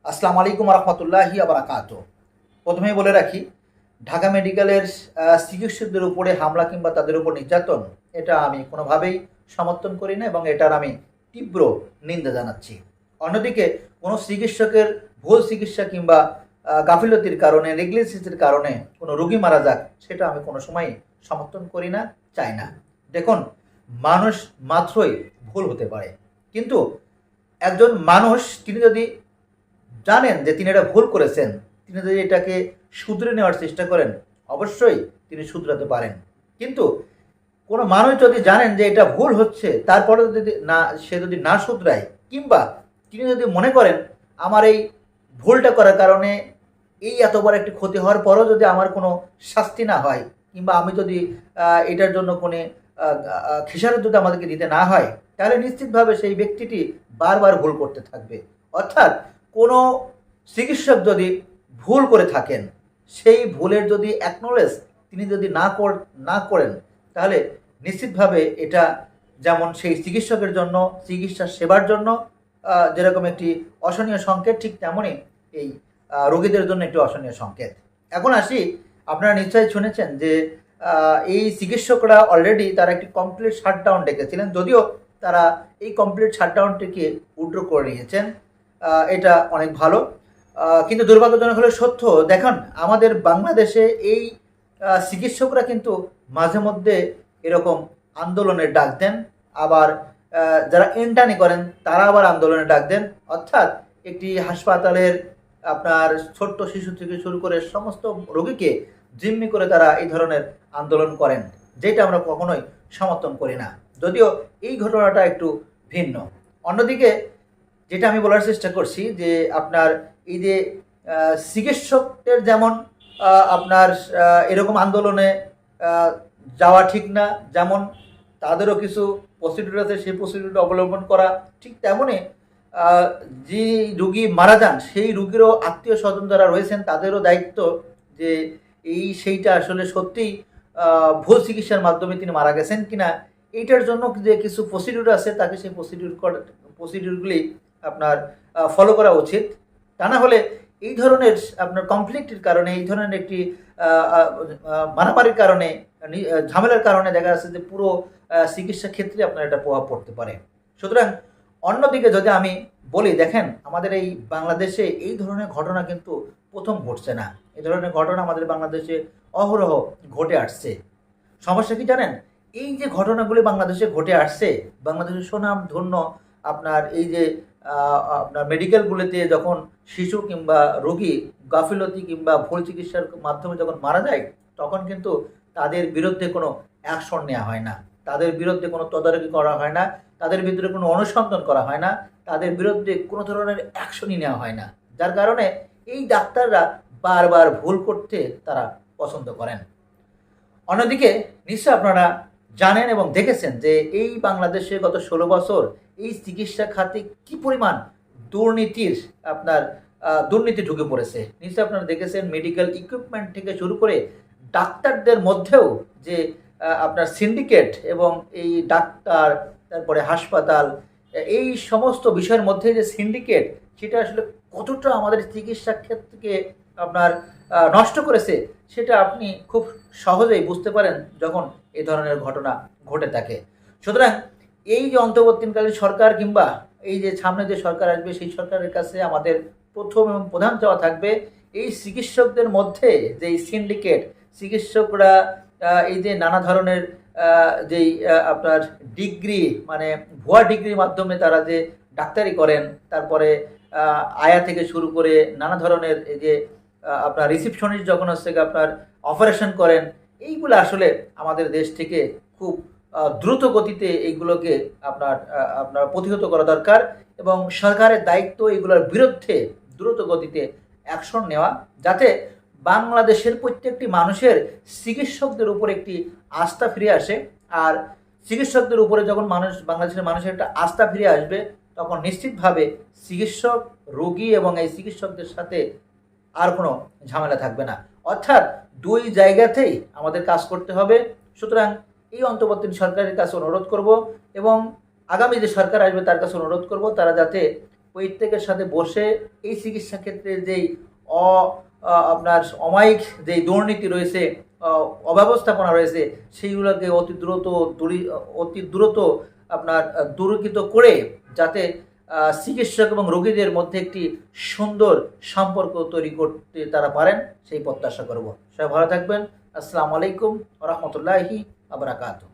আসসালামু আলাইকুম রহমতুল্লাহি আবরাকাত। প্রথমেই বলে রাখি, ঢাকা মেডিকেলের চিকিৎসকদের উপরে হামলা কিংবা তাদের উপর নির্যাতন এটা আমি কোনোভাবেই সমর্থন করি না এবং এটার আমি তীব্র নিন্দা জানাচ্ছি। অন্যদিকে কোনো চিকিৎসকের ভুল চিকিৎসা কিংবা গাফিলতির কারণে, নেগলিজেন্সের কারণে কোনো রোগী মারা যাক, সেটা আমি কোনো সময়ই সমর্থন করি না, চাই না। দেখুন, মানুষ মাত্রই ভুল হতে পারে, কিন্তু একজন মানুষ তিনি যদি জানেন যে তিনি এটা ভুল করেছেন, তিনি যদি এটাকে শুধরে নেওয়ার চেষ্টা করেন, অবশ্যই তিনি শুধরাতে পারেন। কিন্তু কোনো মানুষ যদি জানেন যে এটা ভুল হচ্ছে, তারপরে যদি সে যদি না শুধরায়, কিংবা তিনি যদি মনে করেন আমার এই ভুলটা করার কারণে এই এত বড় একটি ক্ষতি হওয়ার পরও যদি আমার কোনো শাস্তি না হয়, কিংবা আমি যদি এটার জন্য কোনো খেসারত যদি আমাদেরকে দিতে না হয়, তাহলে নিশ্চিতভাবে সেই ব্যক্তিটি বারবার ভুল করতে থাকবে। অর্থাৎ কোনো চিকিৎসক যদি ভুল করে থাকেন, সেই ভুলের যদি অ্যাকনোলেজ তিনি যদি না করেন, তাহলে নিশ্চিতভাবে এটা যেমন সেই চিকিৎসকের জন্য, চিকিৎসা সেবার জন্য যেরকম একটি অশনীয় সংকেত, ঠিক তেমনই এই রোগীদের জন্য একটি অশনীয় সংকেত। এখন আসি, আপনারা নিশ্চয়ই শুনেছেন যে এই চিকিৎসকরা অলরেডি তারা একটি কমপ্লিট শাটডাউন ডেকেছিলেন, যদিও তারা এই কমপ্লিট শাটডাউনটিকে উইথড্র করে নিয়েছেন। এটা অনেক ভালো, কিন্তু দুর্ভাগ্যজনক হলে সত্য। দেখুন, আমাদের বাংলাদেশে এই চিকিৎসকরা কিন্তু মাঝে মধ্যে এরকম আন্দোলনের ডাক দেন, আবার যারা ইন্টার্নি করেন তারা আবার আন্দোলনের ডাক দেন। অর্থাৎ একটি হাসপাতালের আপনার ছোট্ট শিশু থেকে শুরু করে সমস্ত রোগীকে জিম্মি করে তারা এই ধরনের আন্দোলন করেন, যেটা আমরা কখনোই সমর্থন করি না, যদিও এই ঘটনাটা একটু ভিন্ন। অন্যদিকে যেটা আমি বলার চেষ্টা করছি যে আপনার এই যে চিকিৎসকদের যেমন আপনার এরকম আন্দোলনে যাওয়া ঠিক না, যেমন তাদেরও কিছু প্রসিডিউর আছে, সেই প্রসিডিউরটা অবলম্বন করা ঠিক তেমনই যে রুগী মারা যান সেই রুগীরও আত্মীয় স্বজন যারা রয়েছেন তাদেরও দায়িত্ব যে সেইটা আসলে সত্যিই ভুল চিকিৎসার মাধ্যমে তিনি মারা গেছেন কিনা, এইটার জন্য যে কিছু প্রসিডিউর আছে তাকে সেই প্রসিডিউরগুলি আপনার ফলো করা উচিত। তা না হলে এই ধরনের আপনার কনফ্লিক্টের কারণে, এই ধরনের একটি মারামারির কারণে, ঝামেলার কারণে দেখা যাচ্ছে যে পুরো চিকিৎসা ক্ষেত্রে আপনার একটা প্রভাব পড়তে পারে। সুতরাং অন্যদিকে যদি আমি বলি, দেখেন আমাদের এই বাংলাদেশে এই ধরনের ঘটনা কিন্তু প্রথম ঘটছে না। এই ধরনের ঘটনা আমাদের বাংলাদেশে অহরহ ঘটে আসছে। সমস্যা কি জানেন? এই যে ঘটনাগুলি বাংলাদেশে ঘটে আসছে, বাংলাদেশের সুনাম ধন্য আপনার এই যে আপনার মেডিকেলগুলিতে যখন শিশু কিংবা রোগী গাফিলতি কিংবা ভুল চিকিৎসার মাধ্যমে যখন মারা যায়, তখন কিন্তু তাদের বিরুদ্ধে কোনো অ্যাকশন নেওয়া হয় না, তাদের বিরুদ্ধে কোনো তদারকি করা হয় না, তাদের বিরুদ্ধে কোনো অনুসন্ধান করা হয় না, তাদের বিরুদ্ধে কোনো ধরনের অ্যাকশনই নেওয়া হয় না, যার কারণে এই ডাক্তাররা বারবার ভুল করতে তারা পছন্দ করেন। অন্যদিকে নিশ্চয় আপনারা জানেন এবং দেখেছেন যে এই বাংলাদেশে গত 16 বছর এই চিকিৎসা খাতে কি পরিমাণ দুর্নীতি ঢুকে পড়েছে। নিশ্চয় আপনারা দেখেছেন, মেডিকেল ইকুইপমেন্ট থেকে শুরু করে ডাক্তারদের মধ্যেও যে আপনার সিন্ডিকেট, এবং এই ডাক্তার, তারপরে হাসপাতাল, এই সমস্ত বিষয়ের মধ্যে যে সিন্ডিকেট, সেটা আসলে কতটা আমাদের চিকিৎসা ক্ষেত্রকে আপনার নষ্ট করেছে, সেটা আপনি খুব সহজেই বুঝতে পারেন যখন এই ধরনের ঘটনা ঘটে থাকে। সুতরাং এই যে অন্তর্বর্তীকালীন সরকার কিংবা এই যে সামনে যে সরকার আসবে, সেই সরকারের কাছে আমাদের প্রথম এবং প্রধান চাওয়া থাকবে, এই চিকিৎসকদের মধ্যে যে সিন্ডিকেট, চিকিৎসকরা এই যে নানা ধরনের যেই আপনার ডিগ্রি, মানে ভুয়া ডিগ্রির মাধ্যমে তারা যে ডাক্তারি করেন, তারপরে আয়া থেকে শুরু করে নানা ধরনের এই যে আপনার রিসিপশনিস্ট যখন হচ্ছে আপনার অপারেশন করেন, এইগুলো আসলে আমাদের দেশ থেকে খুব দ্রুত গতিতে এইগুলোকে আপনার প্রতিহত করা দরকার, এবং সরকারের দায়িত্ব এগুলোর বিরুদ্ধে দ্রুত গতিতে অ্যাকশন নেওয়া, যাতে বাংলাদেশের প্রত্যেকটি মানুষের চিকিৎসকদের উপর একটি আস্থা ফিরে আসে। আর চিকিৎসকদের উপরে যখন বাংলাদেশের মানুষের একটা আস্থা ফিরে আসবে, তখন নিশ্চিতভাবে চিকিৎসক, রোগী এবং এই চিকিৎসকদের সাথে আর কোনো ঝামেলা থাকবে না। অর্থাৎ দুই জায়গাতেই আমাদের কাজ করতে হবে। সুতরাং এই অন্তর্বর্তী সরকারের কাছে অনুরোধ করব, এবং আগামী যে সরকার আসবে তার কাছে অনুরোধ করব, তারা যাতে প্রত্যেকের সাথে বসে এই চিকিৎসা ক্ষেত্রে যেই আপনার অমায়িক যেই দুর্নীতি রয়েছে, অব্যবস্থাপনা রয়েছে, সেইগুলোকে অতি দ্রুত আপনার দূরীকৃত করে যাতে চিকিৎসক এবং রোগীদের মধ্যে একটি সুন্দর সম্পর্ক তৈরি করতে তারা পারেন, সেই প্রত্যাশা করব। সবাই ভালো থাকবেন। আসসালামু আলাইকুম ওয়া রাহমাতুল্লাহি ওয়া বারাকাতুহু।